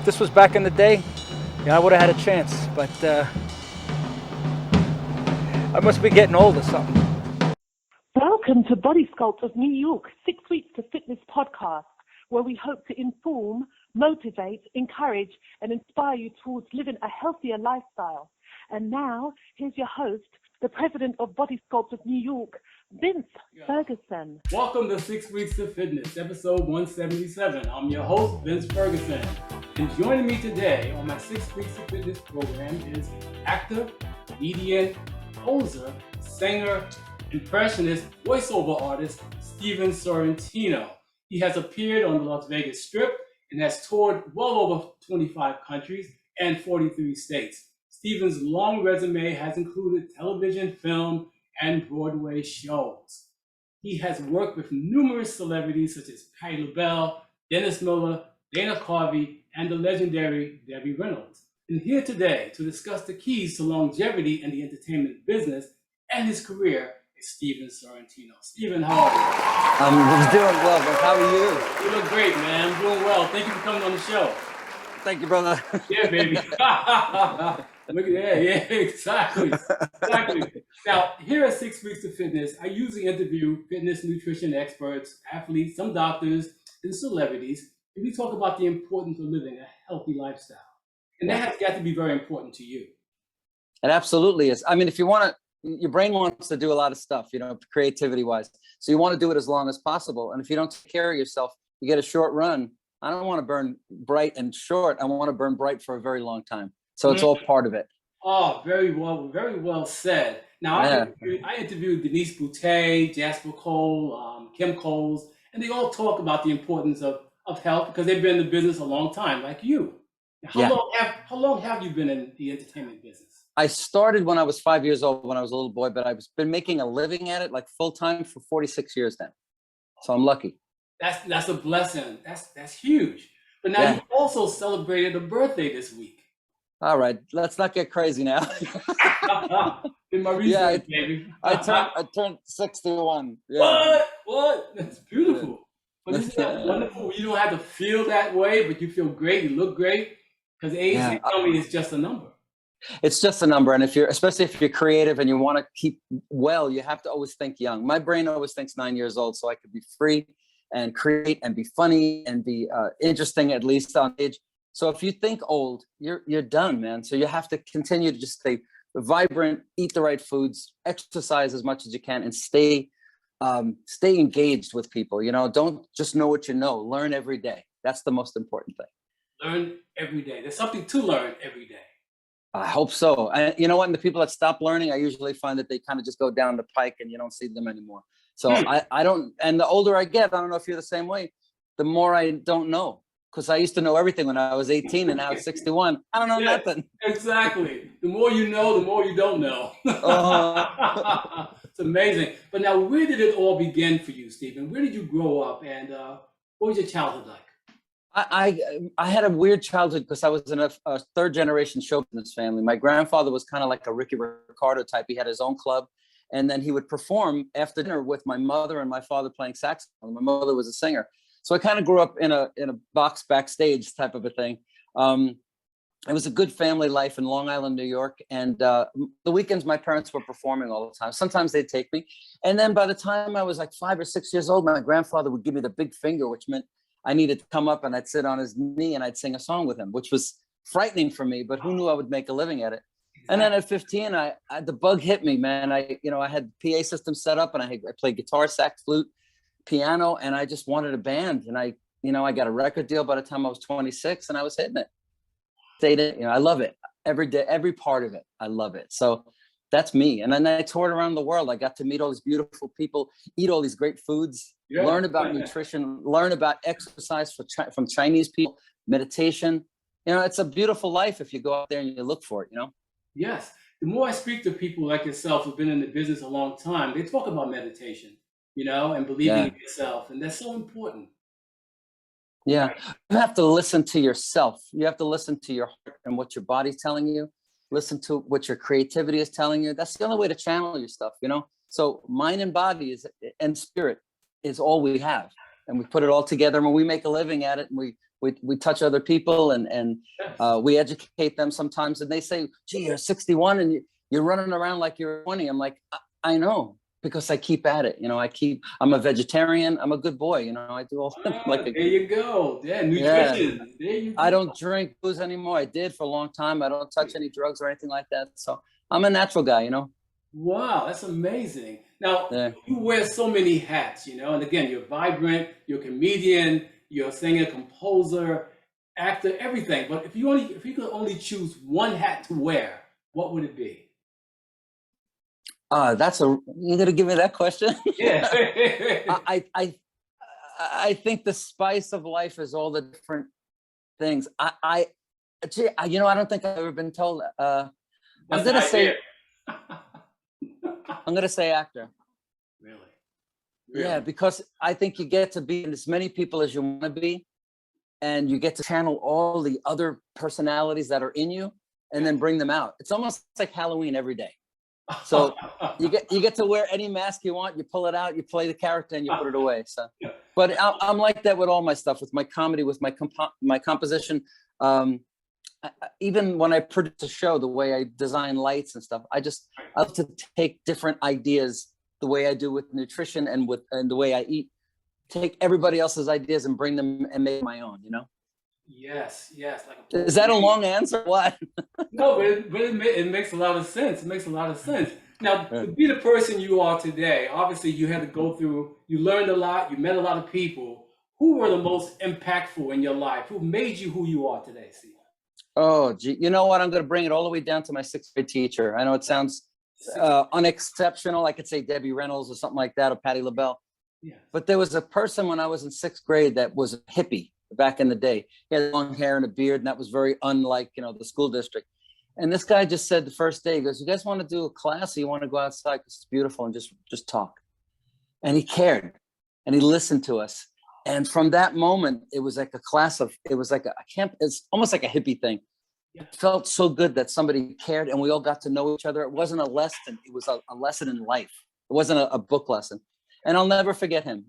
this was back in the day, I would have had a chance, but I must be getting old or something. Welcome to Body Sculpt of New York, 6 Weeks to Fitness podcast, where we hope to inform, motivate, encourage, and inspire you towards living a healthier lifestyle. And now, here's your host, the president of Body Sculpt of New York, Vince Ferguson. Welcome to 6 Weeks to Fitness, episode 177. I'm your host, Vince Ferguson. And joining me today on my 6 Weeks to Fitness program is actor, comedian, poser, singer, impressionist, voiceover artist, Stephen Sorrentino. He has appeared on the Las Vegas Strip and has toured well over 25 countries and 43 states. Stephen's long resume has included television, film, and Broadway shows. He has worked with numerous celebrities such as Patti Labelle, Dennis Miller, Dana Carvey, and the legendary Debbie Reynolds. And here today to discuss the keys to longevity in the entertainment business and his career is Stephen Sorrentino. Stephen, how are you? I'm doing well, but how are you? You look great, man. I'm doing well. Thank you for coming on the show. Thank you, brother. Yeah, baby. Look at that. Yeah, exactly. Now, here at 6 Weeks to Fitness, I usually interview fitness nutrition experts, athletes, some doctors, and celebrities, and we talk about the importance of living a healthy lifestyle. And that has got to be very important to you. It absolutely is. I mean, if you want to, your brain wants to do a lot of stuff, creativity wise. So you want to do it as long as possible. And if you don't take care of yourself, you get a short run. I don't want to burn bright and short. I want to burn bright for a very long time. So it's all part of it. Oh, very well said. Now, I interviewed Denise Boutte, Jasper Cole, Kim Coles, and they all talk about the importance of health because they've been in the business a long time, like you. How long have you been in the entertainment business? I started when I was 5 years old, when I was a little boy, but I've been making a living at it like full time for 46 years now. So I'm lucky. That's a blessing. That's huge. But now you also celebrated a birthday this week. All right, let's not get crazy now. In my research, baby. I turned 61. Yeah. What? That's beautiful. But isn't that wonderful? You don't have to feel that way, but you feel great. You look great. Because age, they tell me, is just a number. It's just a number. And especially if you're creative and you want to keep well, you have to always think young. My brain always thinks 9 years old, so I could be free and create and be funny and be interesting, at least on age. So if you think old, you're done, man. So you have to continue to just stay vibrant, eat the right foods, exercise as much as you can, and stay engaged with people. Don't just know what you know. Learn every day. That's the most important thing. Learn every day. There's something to learn every day. I hope so. And you know what? And the people that stop learning, I usually find that they kind of just go down the pike and you don't see them anymore. So I don't, and the older I get, I don't know if you're the same way, the more I don't know. Because I used to know everything when I was 18 and now I'm 61. I don't know nothing. Exactly. The more you know, the more you don't know. It's amazing. But now, where did it all begin for you, Stephen? Where did you grow up and what was your childhood like? I had a weird childhood because I was in a third generation show business family. My grandfather was kind of like a Ricky Ricardo type. He had his own club. And then he would perform after dinner with my mother and my father playing saxophone. My mother was a singer. So I kind of grew up in a box backstage type of a thing. It was a good family life in Long Island, New York. And the weekends, my parents were performing all the time. Sometimes they'd take me. And then by the time I was like 5 or 6 years old, my grandfather would give me the big finger, which meant I needed to come up and I'd sit on his knee and I'd sing a song with him, which was frightening for me, but who knew I would make a living at it. And then at 15, the bug hit me, man. I had PA system set up and I played guitar, sax, flute, piano, and I just wanted a band. And I got a record deal by the time I was 26 and I was hitting it. Stayed in, I love it every day, every part of it. I love it. So that's me. And then I toured around the world. I got to meet all these beautiful people, eat all these great foods, learn about nutrition, learn about exercise from Chinese people, meditation. It's a beautiful life if you go out there and you look for it, Yes. The more I speak to people like yourself who've been in the business a long time, they talk about meditation, and believing in yourself. And that's so important. Yeah. You have to listen to yourself. You have to listen to your heart and what your body's telling you. Listen to what your creativity is telling you. That's the only way to channel your stuff, So mind and body and spirit is all we have. And we put it all together. And when we make a living at it and we we touch other people, and we educate them sometimes, and they say, gee, you're 61 and you're running around like you're 20. I'm like, I know, because I keep at it. I'm a vegetarian. I'm a good boy. I do all there you go. Yeah, nutrition. Yeah. There you go. I don't drink booze anymore. I did for a long time. I don't touch any drugs or anything like that. So I'm a natural guy, Wow, that's amazing. Now, Yeah. you wear so many hats, and again, you're vibrant, you're a comedian, you're a singer, composer, actor, everything. But if you could only choose one hat to wear, what would it be? You're gonna give me that question? Yeah. I think the spice of life is all the different things. I don't think I've ever been told. I'm gonna say actor. Really? Yeah, because I think you get to be in as many people as you want to be, and you get to channel all the other personalities that are in you, and then bring them out. It's almost like Halloween every day. So you get to wear any mask you want. You pull it out, you play the character, and you put it away. So, but I'm like that with all my stuff, with my comedy, with my composition. Even when I produce a show, the way I design lights and stuff, I love to take different ideas, the way I do with nutrition and the way I eat, take everybody else's ideas and bring them and make my own. Yes. Is that a long answer? What? No, but it makes a lot of sense. It makes a lot of sense. Now, to be the person you are today, obviously you had to go through, you learned a lot, you met a lot of people. Who were the most impactful in your life? Who made you who you are today, Steve? Oh, gee, you know what? I'm going to bring it all the way down to my 6th grade teacher. I know it sounds unexceptional. I could say Debbie Reynolds or something like that, or Patti Labelle. Yeah. But there was a person when I was in 6th grade that was a hippie back in the day. He had long hair and a beard, and that was very unlike, the school district. And this guy just said the first day, he goes, you guys want to do a class, or you want to go outside because it's beautiful, and just talk? And he cared, and he listened to us. And from that moment, it was like a class of, it was like it's almost like a hippie thing. It felt so good that somebody cared, and we all got to know each other. It wasn't a lesson. It was a lesson in life. It wasn't a book lesson. And I'll never forget him.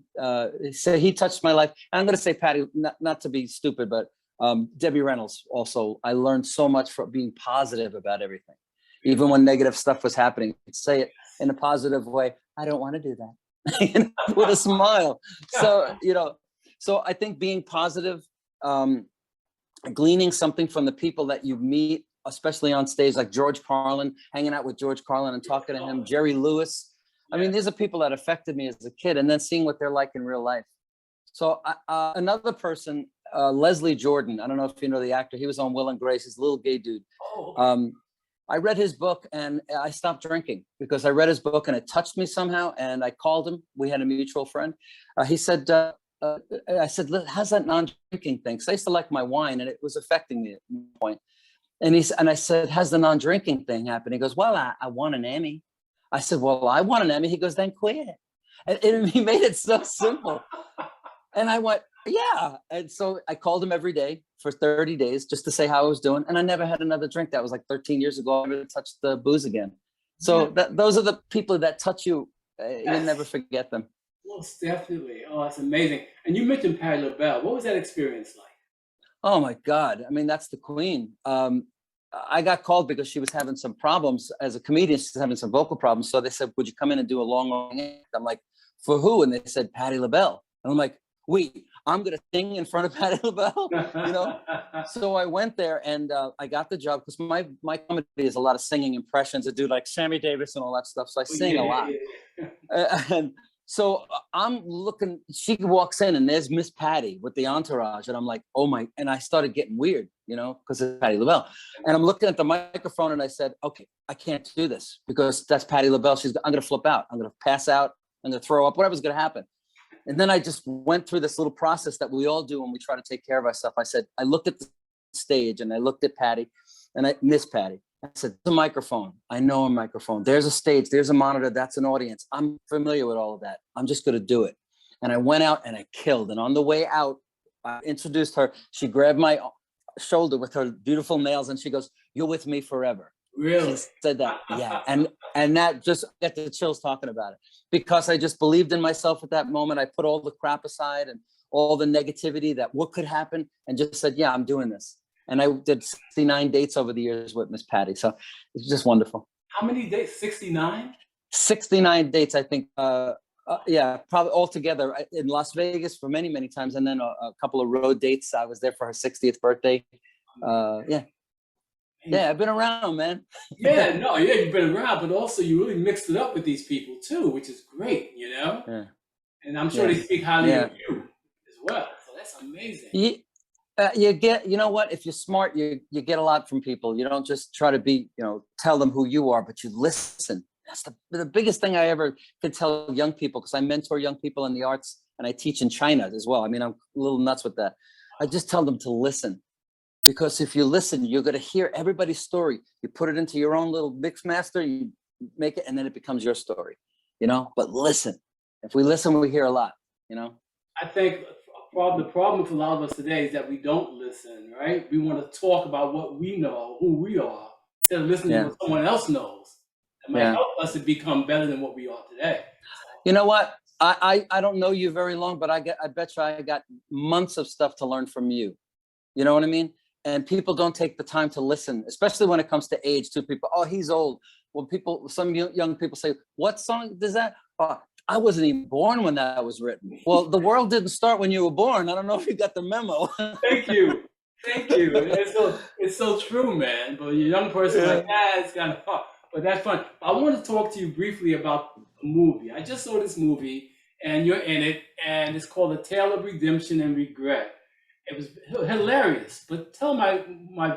So he touched my life. And I'm going to say Patti, not to be stupid, but Debbie Reynolds also. I learned so much from being positive about everything. Even when negative stuff was happening, I'd say it in a positive way. I don't want to do that. With a smile. So, so I think being positive, gleaning something from the people that you meet, especially on stage, like George Carlin, hanging out with George Carlin and talking to him, Jerry Lewis. I mean, these are people that affected me as a kid, and then seeing what they're like in real life. So another person, Leslie Jordan, I don't know if you know the actor, he was on Will and Grace, he's a little gay dude. Oh, okay. I read his book and I stopped drinking because I read his book and it touched me somehow. And I called him, we had a mutual friend. He said, I said, how's that non-drinking thing? Because I used to like my wine and it was affecting me at one point. And I said, how's the non-drinking thing happen? He goes, well, I won an Emmy. I said, well, I won an Emmy. He goes, then quit. And he made it so simple. And I went, yeah. And so I called him every day for 30 days just to say how I was doing. And I never had another drink. That was like 13 years ago. I never touched the booze again. So those are the people that touch you. You'll never forget them. Most definitely. Oh, that's amazing. And you mentioned Patti LaBelle. What was that experience like? Oh my God. I mean, that's the queen. I got called because she was having some problems as a comedian. She's having some vocal problems. So they said, would you come in and do a long act? I'm like, for who? And they said, Patti LaBelle. And I'm like, wait, I'm going to sing in front of Patti LaBelle? So I went there and I got the job because my comedy is a lot of singing impressions. I do like Sammy Davis and all that stuff. So I sing a lot. And so I'm looking, she walks in and there's Miss Patti with the entourage. And I'm like, oh my, and I started getting weird, because it's Patti LaBelle. And I'm looking at the microphone and I said, okay, I can't do this because that's Patti LaBelle. I'm going to flip out. I'm going to pass out. I'm going to throw up, whatever's going to happen. And then I just went through this little process that we all do when we try to take care of ourselves. I said, I looked at the stage and I looked at Patti and I Miss Patti. I said, there's a microphone. I know a microphone. There's a stage. There's a monitor. That's an audience. I'm familiar with all of that. I'm just going to do it. And I went out and I killed. And on the way out, I introduced her. She grabbed my shoulder with her beautiful nails and she goes, you're with me forever. Really? She said that, yeah, and that just get the chills talking about it, because I just believed in myself at that moment. I put all the crap aside and all the negativity that what could happen, and just said, yeah, I'm doing this. And I did 69 dates over the years with Miss Patti, so it's just wonderful. How many dates? 69? 69 dates, I think. Yeah, probably altogether in Las Vegas for many, many times, and then a couple of road dates. I was there for her 60th birthday. Yeah. Yeah, I've been around, man. Yeah, no, yeah, you've been around, but also you really mixed it up with these people too, which is great, you know? Yeah. And I'm sure they speak highly Yeah. of you as well. So that's amazing. You get, you know what? If you're smart, you get a lot from people. You don't just try to be, tell them who you are, but you listen. That's the biggest thing I ever could tell young people, because I mentor young people in the arts and I teach in China as well. I mean, I'm a little nuts with that. I just tell them to listen, because if you listen, you're going to hear everybody's story. You put it into your own little mix master, you make it, and then it becomes your story, but listen. If we listen, we hear a lot, I think the problem with a lot of us today is that we don't listen, right? We want to talk about what we know, who we are, instead of listening to what someone else knows. It might help us to become better than what we are today. You know what? I don't know you very long, but I bet you I got months of stuff to learn from you. You know what I mean? And people don't take the time to listen, especially when it comes to age. To people, oh, he's old. Well, some young people say, what song does that? I wasn't even born when that was written. Well, the world didn't start when you were born. I don't know if you got the memo. Thank you. It's so true, man. But a young person like that, it's kind of fun. But that's fun. I want to talk to you briefly about a movie. I just saw this movie, and you're in it, and it's called A Tale of Redemption and Regret. It was hilarious, but tell my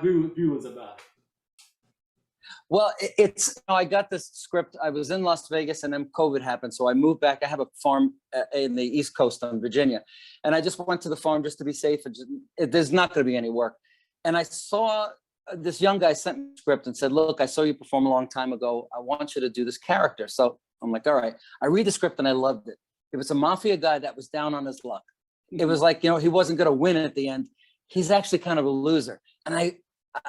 viewers about it. Well, I got this script. I was in Las Vegas, and then COVID happened, so I moved back. I have a farm in the East Coast on Virginia, and I just went to the farm just to be safe. There's not going to be any work. And I saw this young guy sent me a script and said, look, I saw you perform a long time ago. I want you to do this character. So I'm like, all right. I read the script and I loved it. It was a mafia guy that was down on his luck. It was like, he wasn't going to win at the end. He's actually kind of a loser. And I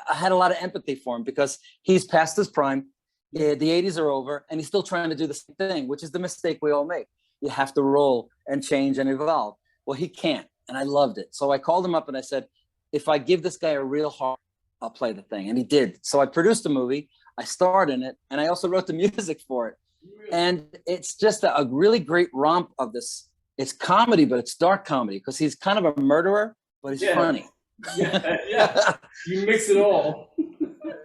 had a lot of empathy for him, because he's past his prime. The 80s are over, and he's still trying to do the same thing, which is the mistake we all make. You have to roll and change and evolve. Well, he can't. And I loved it. So I called him up and I said, if I give this guy a real heart, I'll play the thing. And he did. So I produced a movie. I starred in it. And I also wrote the music for it. And it's just a really great romp of this. It's comedy, but it's dark comedy, because he's kind of a murderer, but he's funny. Yeah. You mix it all.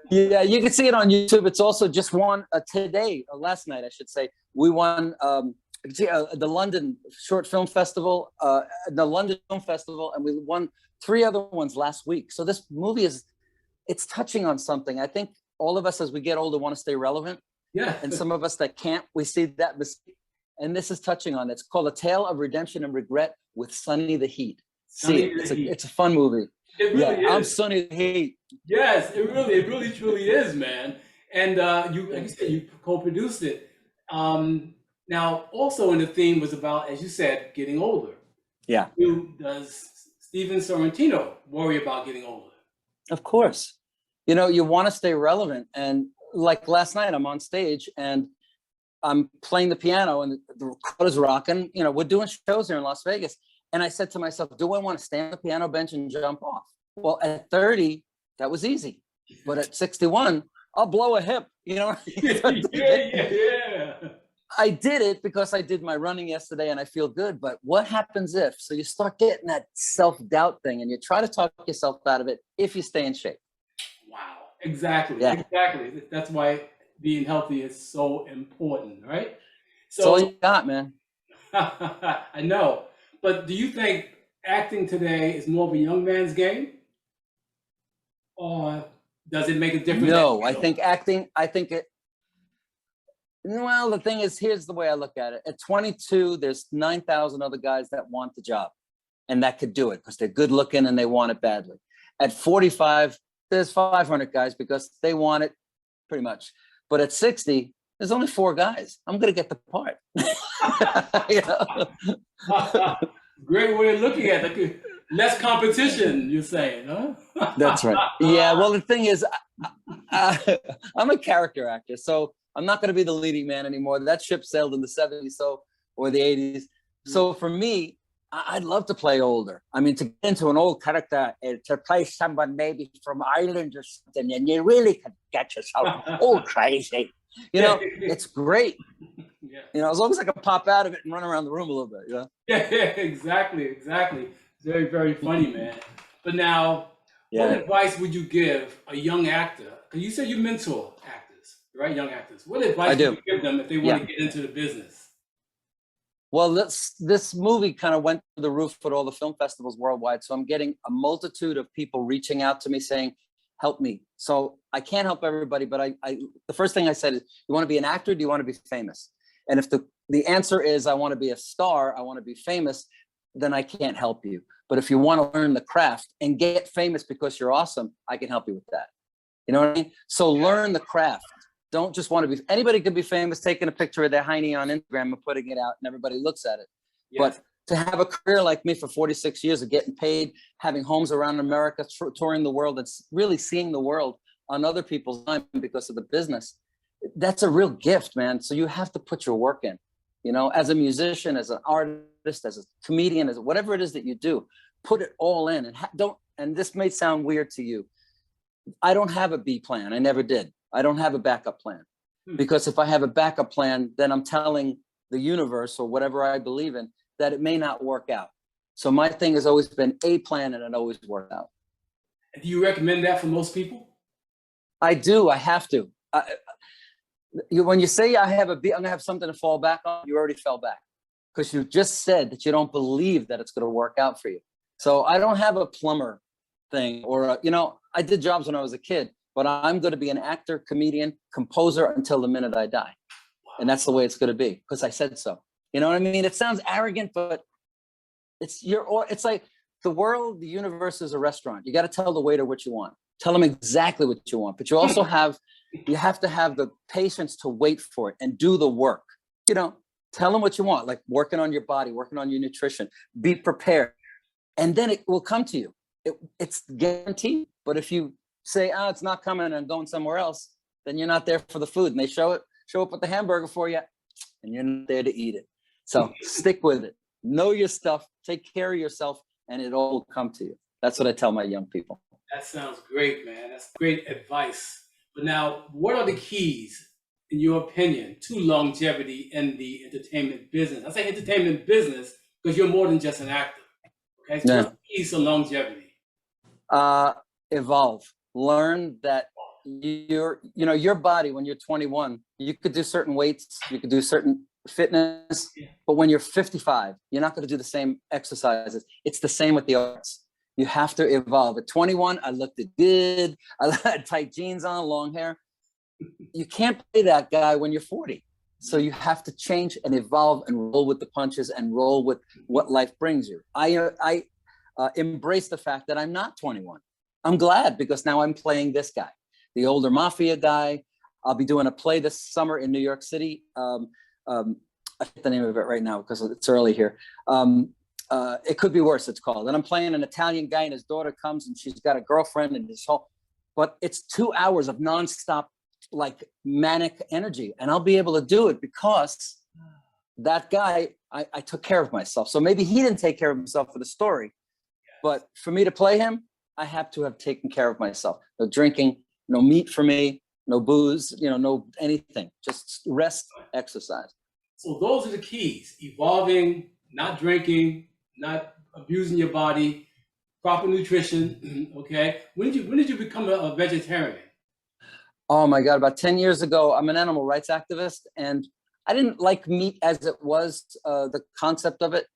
Yeah, you can see it on YouTube. It's also just won last night, I should say. We won the London Short Film Festival, the London Film Festival, and we won 3 other ones last week. So this movie it's touching on something. I think all of us, as we get older, want to stay relevant. Yeah. And some of us that can't, we see that mistake. And this is touching on it. It's called A Tale of Redemption and Regret with Sonny the Heat. It's a fun movie. It really is. I'm Sonny the Heat. Yes, it really truly is, man. And like you said, you co-produced it. Now, also in the theme was about, as you said, getting older. Yeah. Does Steven Sorrentino worry about getting older? Of course. You want to stay relevant. And like last night, I'm on stage and I'm playing the piano and the crowd is rocking. We're doing shows here in Las Vegas. And I said to myself, do I want to stand on the piano bench and jump off? Well, at 30, that was easy. But at 61, I'll blow a hip. Yeah. I did it because I did my running yesterday and I feel good. But what happens if? So you start getting that self-doubt thing and you try to talk yourself out of it if you stay in shape. Wow. Exactly. Yeah. Exactly. That's why being healthy is so important, right? So, that's all you got, man. I know. But do you think acting today is more of a young man's game? Or does it make a difference? No, I think well, the thing is, here's the way I look at it. At 22, there's 9,000 other guys that want the job and that could do it because they're good looking and they want it badly. At 45, there's 500 guys because they want it pretty much. But at 60, there's only 4 guys. I'm going to get the part. Great way of looking at it. Less competition, you're saying, huh? That's right. Yeah. Well, the thing is, I'm a character actor, so I'm not going to be the leading man anymore. That ship sailed in the 70s, or the 80s. So for me, I'd love to play older. I mean, to get into an old character, to play someone maybe from Ireland or something, and you really can get yourself all crazy. You know, it's great. Yeah. You know, as long as I can pop out of it and run around the room a little bit. You know? Yeah, exactly. It's very, very funny, man. But now, what advice would you give a young actor? Because you said you mentor actors, right? Young actors. What advice would you give them if they want to get into the business? Well, this movie kind of went to the roof at all the film festivals worldwide. So I'm getting a multitude of people reaching out to me saying, help me. So I can't help everybody, but the first thing I said is, you want to be an actor? Do you want to be famous? And if the answer is, I want to be a star, I want to be famous, then I can't help you. But if you want to learn the craft and get famous because you're awesome, I can help you with that. You know what I mean? So learn the craft. Don't just want to be, anybody could be famous taking a picture of their hiney on Instagram and putting it out and everybody looks at it. Yes. But to have a career like me for 46 years of getting paid, having homes around America, touring the world, and really seeing the world on other people's time because of the business, that's a real gift, man. So you have to put your work in, you know, as a musician, as an artist, as a comedian, as whatever it is that you do, put it all in and and this may sound weird to you. I don't have a B plan. I never did. I don't have a backup plan, because if I have a backup plan, then I'm telling the universe or whatever I believe in that it may not work out. So my thing has always been a plan, and it always worked out. Do you recommend that for most people? I do. I have to. When you say I'm going to have something to fall back on, you already fell back, because you just said that you don't believe that it's going to work out for you. So I don't have a plumber thing or, I did jobs when I was a kid, but I'm going to be an actor, comedian, composer until the minute I die. And that's the way it's going to be, because I said so. You know what I mean? It sounds arrogant, but it's like the world, the universe is a restaurant. You got to tell the waiter what you want. Tell them exactly what you want, but you also have to have the patience to wait for it and do the work. Tell them what you want, like working on your body, working on your nutrition, be prepared. And then it will come to you. It's guaranteed. But if you say, it's not coming and I'm going somewhere else, then you're not there for the food. And they show up with the hamburger for you, and you're not there to eat it. So stick with it. Know your stuff, take care of yourself, and it all will come to you. That's what I tell my young people. That sounds great, man. That's great advice. But now, what are the keys, in your opinion, to longevity in the entertainment business? I say entertainment business because you're more than just an actor. Okay, so what's the keys to longevity? Evolve. Learn that your body, when you're 21, you could do certain weights, you could do certain fitness, but when you're 55, you're not going to do the same exercises. It's the same with the arts. You have to evolve. At 21, I looked good. I had tight jeans on, long hair. You can't play that guy when you're 40. So you have to change and evolve and roll with the punches and roll with what life brings you. I embrace the fact that I'm not 21. I'm glad, because now I'm playing this guy, the older mafia guy. I'll be doing a play this summer in New York City. I forget the name of it right now because it's early here. It Could Be Worse, it's called. And I'm playing an Italian guy, and his daughter comes, and she's got a girlfriend, and but it's 2 hours of nonstop, like manic energy. And I'll be able to do it because that guy, I took care of myself. So maybe he didn't take care of himself for the story, but for me to play him, I have to have taken care of myself. No drinking, no meat for me, no booze, no anything, just rest, exercise. So those are the keys: evolving, not drinking, not abusing your body, proper nutrition. Okay. When did you become a vegetarian? Oh my God, about 10 years ago. I'm an animal rights activist, and I didn't like meat as it was, the concept of it.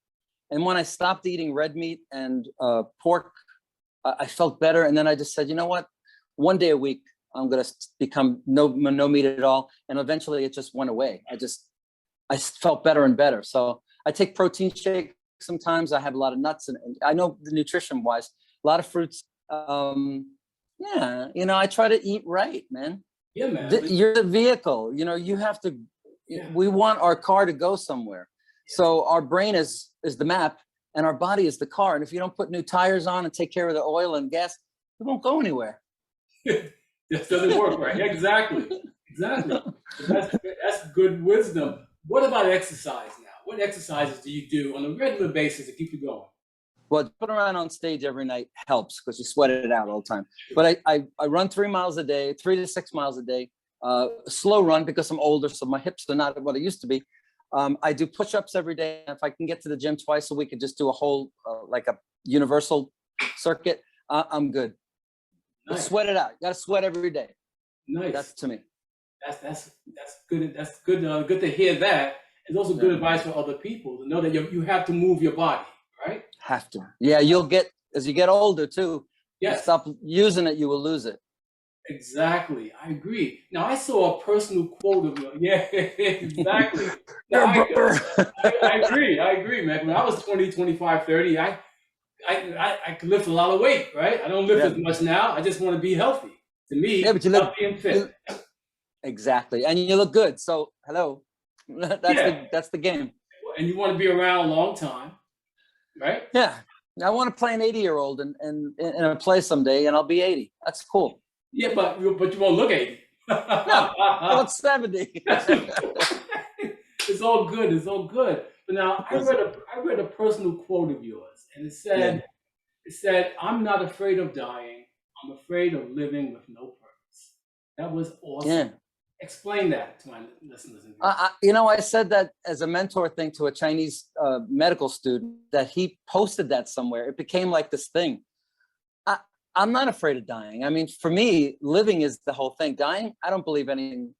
And when I stopped eating red meat and pork, I felt better. And then I just said, you know what? One day a week, I'm going to become no meat at all. And eventually it just went away. I felt better and better. So I take protein shakes sometimes. I have a lot of nuts, and I know the nutrition wise, a lot of fruits. I try to eat right, man. Yeah, man. You're the vehicle, you have to, we want our car to go somewhere. So our brain is the map, And our body is the car. And if you don't put new tires on and take care of the oil and gas, it won't go anywhere. This doesn't work, right? Exactly. That's good wisdom. What about exercise now? What exercises do you do on a regular basis to keep you going? Well, jumping around on stage every night helps because you sweat it out all the time. But I run 3 miles a day, 3 to 6 miles a day. Slow run because I'm older, so my hips are not what they used to be. I do push-ups every day. If I can get to the gym twice a week and just do a whole, like a universal circuit, I'm good. Nice. Sweat it out. You got to sweat every day. Nice. That's to me. That's good. That's good. Good to hear that. It's also good advice for other people to know that you have to move your body, right? Have to. Yeah, you'll get, as you get older too, Yes. you stop using it, you will lose it. Exactly. I agree. Now, I saw a personal quote of yours. Yeah, exactly. Now, I agree, man. When I was 20, 25, 30, I could lift a lot of weight, right? I don't lift as much now. I just want to be healthy. To me, but you look healthy and fit. Exactly. And you look good. So, hello. That's the game. And you want to be around a long time, right? Yeah. I want to play an 80-year-old in a play someday, and I'll be 80. That's cool. Yeah, but you won't look 80. No, I look 70. It's all good. It's all good. But now I read a personal quote of yours, and it said, "I'm not afraid of dying. I'm afraid of living with no purpose." That was awesome. Yeah. Explain that to my listeners. I said that as a mentor thing to a Chinese medical student, that he posted that somewhere. It became like this thing. I'm not afraid of dying. I mean, for me, living is the whole thing. Dying, I don't believe anything.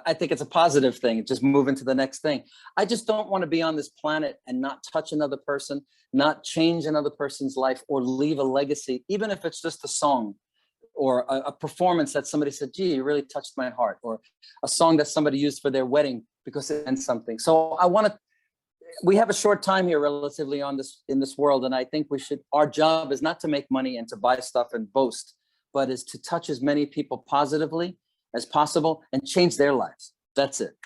I think it's a positive thing. Just move into the next thing. I just don't want to be on this planet and not touch another person, not change another person's life, or leave a legacy, even if it's just a song or a performance that somebody said, "Gee, you really touched my heart," or a song that somebody used for their wedding because it meant something. So we have a short time here relatively in this world. And I think our job is not to make money and to buy stuff and boast, but is to touch as many people positively as possible and change their lives. That's it.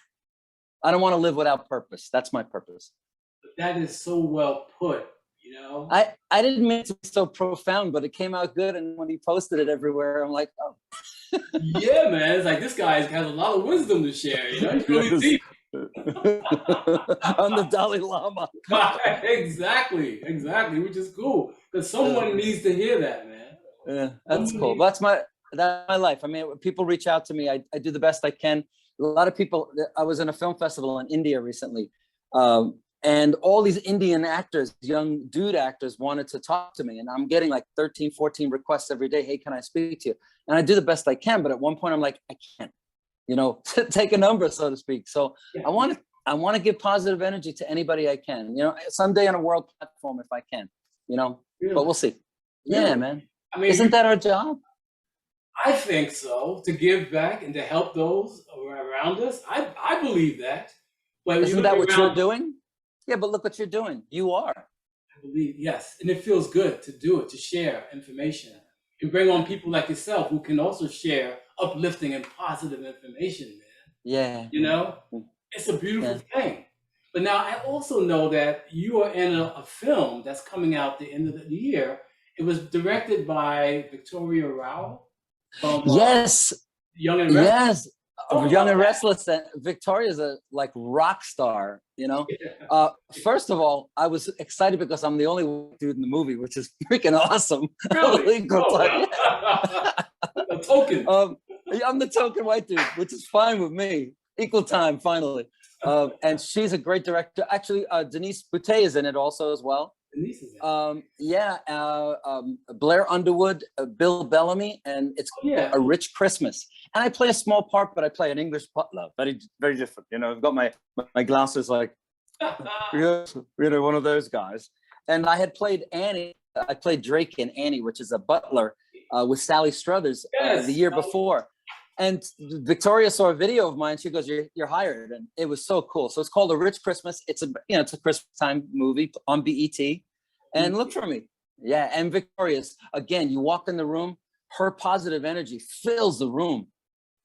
I don't want to live without purpose. That's my purpose. That is so well put, you know? I didn't mean to be so profound, but it came out good. And when he posted it everywhere, I'm like, oh. Yeah, man. It's like, this guy has a lot of wisdom to share, you know? He's really deep. I'm the Dalai Lama. Exactly, which is cool because someone needs to hear that, man. Yeah, that's cool. That's my life. I mean, when people reach out to me, I do the best I can. A lot of people. I was in a film festival in India recently, and all these Indian actors, young dude actors, wanted to talk to me, and I'm getting like 13, 14 requests every day. Hey, can I speak to you? And I do the best I can, but at one point I'm like, I can't. Take a number, so to speak. So I want to give positive energy to anybody I can, someday on a world platform if I can, Really? But we'll see. Really? Yeah, man. I mean, isn't that our job? I think so, to give back and to help those around us. I believe that. But isn't that what you're doing? Yeah, but look what you're doing. You are. I believe, yes. And it feels good to do it, to share information and bring on people like yourself who can also share uplifting and positive information, man. Yeah. It's a beautiful thing. But now I also know that you are in a film that's coming out the end of the year. It was directed by Victoria Rao. Yes. Young and Restless. Yes. Young and Restless. Victoria's a rock star, First of all, I was excited because I'm the only white dude in the movie, which is freaking awesome. Really? A token. I'm the token white dude, which is fine with me. Equal time, finally. And she's a great director. Actually, Denise Boutet is in it also as well. Denise is in it. Blair Underwood, Bill Bellamy, and it's A Rich Christmas. And I play a small part, but I play an English butler. Very, very different. I've got my glasses like, one of those guys. And I had played Annie. I played Drake in Annie, which is a butler with Sally Struthers the year before. And Victoria saw a video of mine. She goes, "You're hired," and it was so cool. So it's called A Rich Christmas. It's a Christmas time movie on BET, and look for me. Yeah, and Victoria's again. You walk in the room, her positive energy fills the room,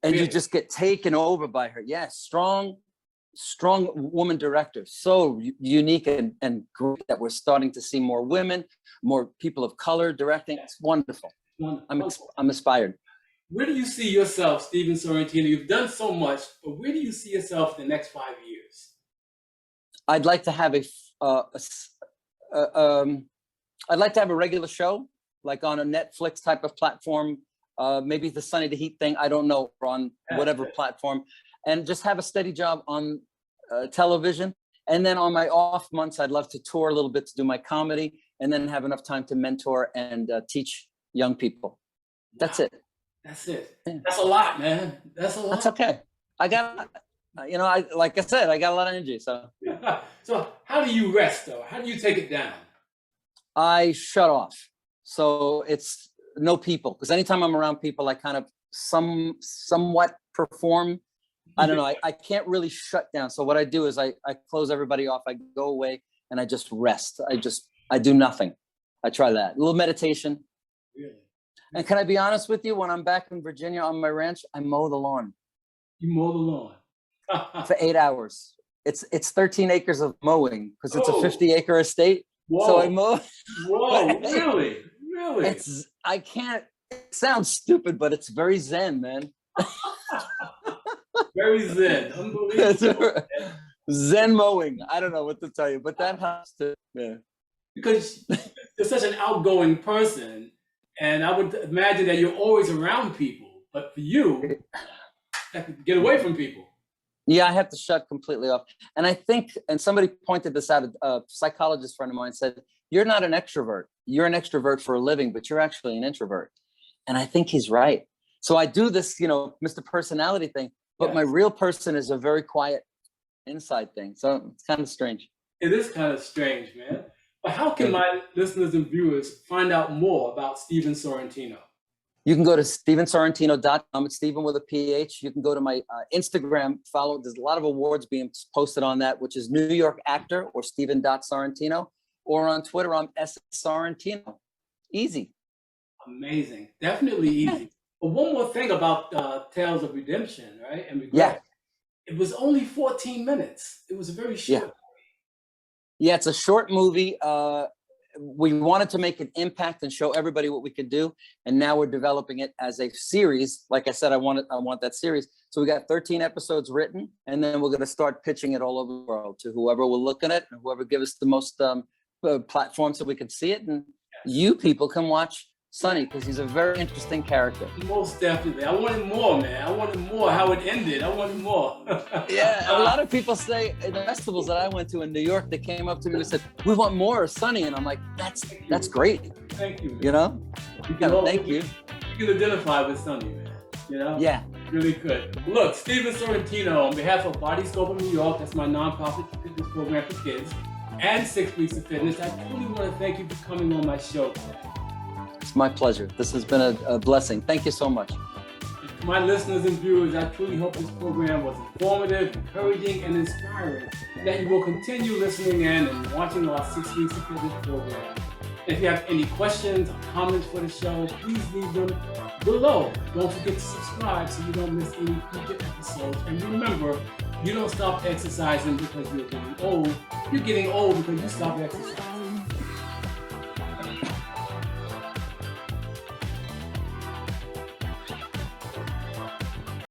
and you just get taken over by her. Yeah, strong, strong woman directors, so unique and great that we're starting to see more women, more people of color directing. It's wonderful. I'm inspired. Where do you see yourself, Steven Sorrentino? You've done so much, but where do you see yourself in the next 5 years? I'd like to have I'd like to have a regular show, like on a Netflix type of platform, maybe the Sunny the Heat thing, I don't know, or on whatever platform, and just have a steady job on television. And then on my off months, I'd love to tour a little bit to do my comedy, and then have enough time to mentor and teach young people. That's it. That's it. Yeah. That's a lot, man. That's a lot. That's okay. I got, like I said, I got a lot of energy. So, so how do you rest, though? How do you take it down? I shut off. So it's no people, because anytime I'm around people, I kind of somewhat perform. I don't know. I can't really shut down. So what I do is I close everybody off. I go away and I just rest. I do nothing. I try that. A little meditation. Really? And can I be honest with you? When I'm back in Virginia on my ranch, I mow the lawn. You mow the lawn? For 8 hours. It's 13 acres of mowing, because it's a 50-acre estate. Whoa. So I mow. Whoa, really? Really? It sounds stupid, but it's very zen, man. Very zen. Unbelievable. Zen mowing. I don't know what to tell you, but that helps to, yeah. Because you're such an outgoing person, and I would imagine that you're always around people. But for you, you have to get away from people. Yeah, I have to shut completely off. And I think, and somebody pointed this out, a psychologist friend of mine said, you're not an extrovert. You're an extrovert for a living, but you're actually an introvert. And I think he's right. So I do this, Mr. Personality thing, but my real person is a very quiet inside thing. So it's kind of strange. It is kind of strange, man. But how can my listeners and viewers find out more about Steven Sorrentino? You can go to StevenSorrentino.com. It's Steven with a PH. You can go to my Instagram, follow. There's a lot of awards being posted on that, which is New York Actor or Steven.Sorrentino. Or on Twitter, I'm S. Sorrentino. Easy. Amazing. Definitely easy. But one more thing about Tales of Redemption, right? And Regret. Yeah. It was only 14 minutes. It was a very short movie. Yeah, it's a short movie. We wanted to make an impact and show everybody what we could do. And now we're developing it as a series. Like I said, I want that series. So we got 13 episodes written, and then we're going to start pitching it all over the world to whoever will look at it and whoever give us the most platforms so we can see it. And you people can watch Sonny, because he's a very interesting character. Most definitely. I wanted more, man. I wanted more. How it ended. I wanted more. Yeah, a lot of people say in the festivals that I went to in New York, they came up to me and said, "We want more of Sonny," and I'm like, "That's great." Thank you. Man. You know? Thank you. You can identify with Sonny, man. You know? Yeah. Really good. Look, Steven Sorrentino, on behalf of Body Scope of New York, that's my nonprofit fitness program for kids, and 6 Weeks of Fitness, I truly want to thank you for coming on my show today. It's my pleasure. This has been a blessing. Thank you so much. To my listeners and viewers, I truly hope this program was informative, encouraging, and inspiring, and that you will continue listening in and watching our 6 Weeks of Fitness program. If you have any questions or comments for the show, please leave them below. Don't forget to subscribe so you don't miss any future episodes. And remember, you don't stop exercising because you're getting old. You're getting old because you stop exercising.